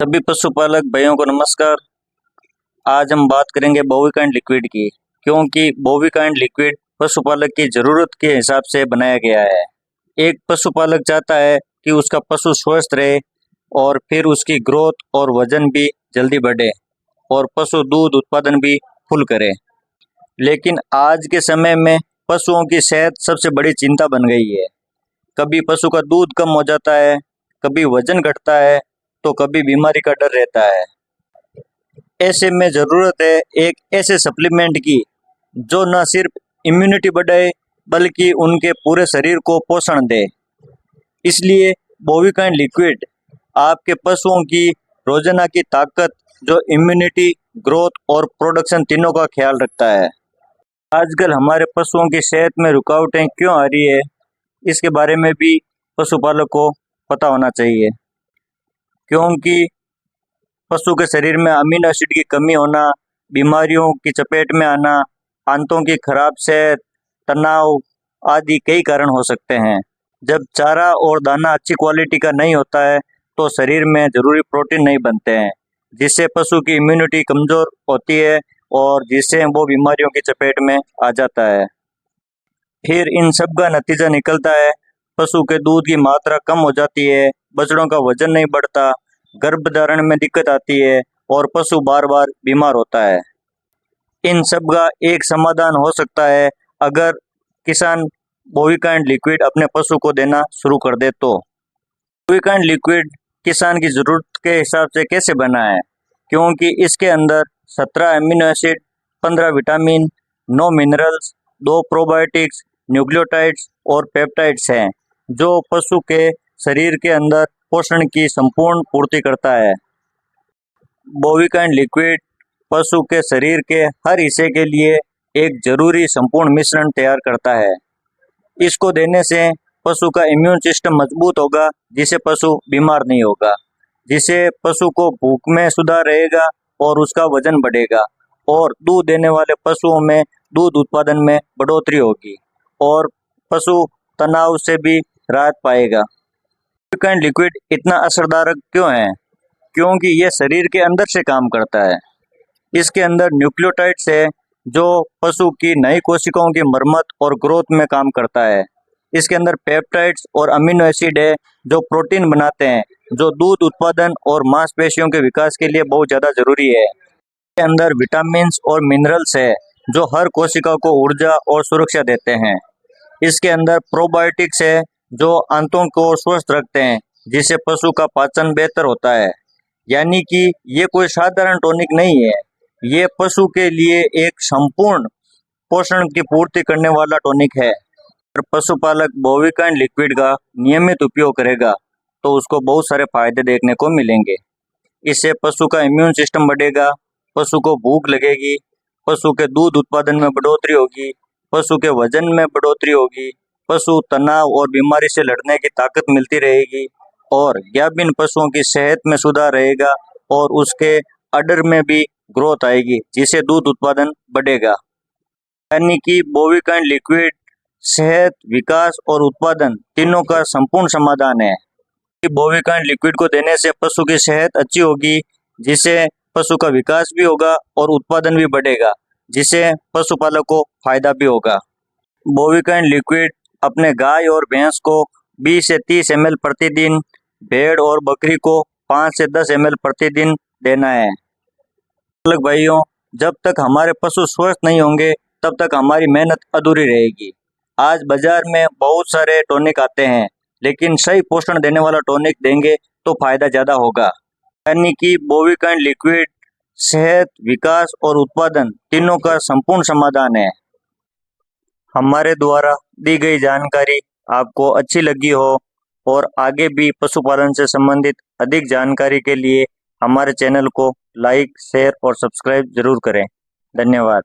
सभी पशुपालक भाइयों को नमस्कार। आज हम बात करेंगे बोविकाइन लिक्विड की, क्योंकि बोविकाइन लिक्विड पशुपालक की ज़रूरत के हिसाब से बनाया गया है। एक पशुपालक चाहता है कि उसका पशु स्वस्थ रहे और फिर उसकी ग्रोथ और वजन भी जल्दी बढ़े और पशु दूध उत्पादन भी फुल करे। लेकिन आज के समय में पशुओं की सेहत सबसे बड़ी चिंता बन गई है। कभी पशु का दूध कम हो जाता है, कभी वजन घटता है, तो कभी बीमारी का डर रहता है। ऐसे में ज़रूरत है एक ऐसे सप्लीमेंट की जो न सिर्फ इम्यूनिटी बढ़ाए बल्कि उनके पूरे शरीर को पोषण दे। इसलिए बोविकाइन लिक्विड आपके पशुओं की रोजाना की ताकत, जो इम्यूनिटी, ग्रोथ और प्रोडक्शन तीनों का ख्याल रखता है। आजकल हमारे पशुओं की सेहत में रुकावटें क्यों आ रही है, इसके बारे में भी पशुपालक को पता होना चाहिए। क्योंकि पशु के शरीर में अमीनो एसिड की कमी होना, बीमारियों की चपेट में आना, आंतों की खराब सेहत, तनाव आदि कई कारण हो सकते हैं। जब चारा और दाना अच्छी क्वालिटी का नहीं होता है तो शरीर में ज़रूरी प्रोटीन नहीं बनते हैं, जिससे पशु की इम्यूनिटी कमज़ोर होती है और जिससे वो बीमारियों की चपेट में आ जाता है। फिर इन सब का नतीजा निकलता है, पशु के दूध की मात्रा कम हो जाती है, बछड़ों का वजन नहीं बढ़ता, गर्भधारण में दिक्कत आती है और पशु बार बार बीमार होता है। इन सब का एक समाधान हो सकता है अगर किसान बोविकाइन लिक्विड अपने पशु को देना शुरू कर दे तो। बोविकाइन लिक्विड किसान की ज़रूरत के हिसाब से कैसे बना है, क्योंकि इसके अंदर 17 amino acid, 15 vitamin, 9 minerals, 2 probiotics, nucleotides और पेप्टाइड्स हैं, जो पशु के शरीर के अंदर पोषण की संपूर्ण पूर्ति करता है। बोविकाइन लिक्विड पशु के शरीर के हर हिस्से के लिए एक जरूरी संपूर्ण मिश्रण तैयार करता है। इसको देने से पशु का इम्यून सिस्टम मजबूत होगा, जिससे पशु बीमार नहीं होगा, जिससे पशु को भूख में सुधार रहेगा और उसका वजन बढ़ेगा और दूध देने वाले पशुओं में दूध उत्पादन में बढ़ोतरी होगी और पशु तनाव से भी राहत पाएगा। बोविकाइन लिक्विड इतना असरदार क्यों है? क्योंकि ये शरीर के अंदर से काम करता है। इसके अंदर न्यूक्लियोटाइड्स है, जो पशु की नई कोशिकाओं की मरम्मत और ग्रोथ में काम करता है। इसके अंदर पेप्टाइड्स और अमीनो एसिड है, जो प्रोटीन बनाते हैं, जो दूध उत्पादन और मांसपेशियों के विकास के लिए बहुत ज़्यादा जरूरी है। इसके अंदर विटामिन्स और मिनरल्स है, जो हर कोशिका को ऊर्जा और सुरक्षा देते हैं। इसके अंदर प्रोबायोटिक्स है, जो आंतों को स्वस्थ रखते हैं, जिससे पशु का पाचन बेहतर होता है। यानी कि ये कोई साधारण टॉनिक नहीं है, ये पशु के लिए एक संपूर्ण पोषण की पूर्ति करने वाला टॉनिक है। अगर पशुपालक बोविकाइन लिक्विड का नियमित उपयोग करेगा तो उसको बहुत सारे फायदे देखने को मिलेंगे। इससे पशु का इम्यून सिस्टम बढ़ेगा, पशु को भूख लगेगी, पशु के दूध उत्पादन में बढ़ोतरी होगी, पशु के वजन में बढ़ोतरी होगी, पशु तनाव और बीमारी से लड़ने की ताकत मिलती रहेगी और गाभिन पशुओं की सेहत में सुधार रहेगा और उसके अडर में भी ग्रोथ आएगी, जिससे दूध उत्पादन बढ़ेगा। यानी कि बोविकाइन लिक्विड सेहत, विकास और उत्पादन तीनों का संपूर्ण समाधान है। बोविकाइन लिक्विड को देने से पशु की सेहत अच्छी होगी, जिससे पशु का विकास भी होगा और उत्पादन भी बढ़ेगा, जिससे पशुपालक को फायदा भी होगा। बोविकाइन लिक्विड अपने गाय और भैंस को 20 से 30 ml प्रतिदिन, भेड़ और बकरी को 5 से 10 ml प्रतिदिन देना है। भाइयों, जब तक हमारे पशु स्वस्थ नहीं होंगे तब तक हमारी मेहनत अधूरी रहेगी। आज बाजार में बहुत सारे टॉनिक आते हैं, लेकिन सही पोषण देने वाला टॉनिक देंगे तो फायदा ज़्यादा होगा। यानी कि बोविकाइन लिक्विड सेहत, विकास और उत्पादन तीनों का संपूर्ण समाधान है। हमारे द्वारा दी गई जानकारी आपको अच्छी लगी हो और आगे भी पशुपालन से संबंधित अधिक जानकारी के लिए हमारे चैनल को लाइक, शेयर और सब्सक्राइब जरूर करें। धन्यवाद।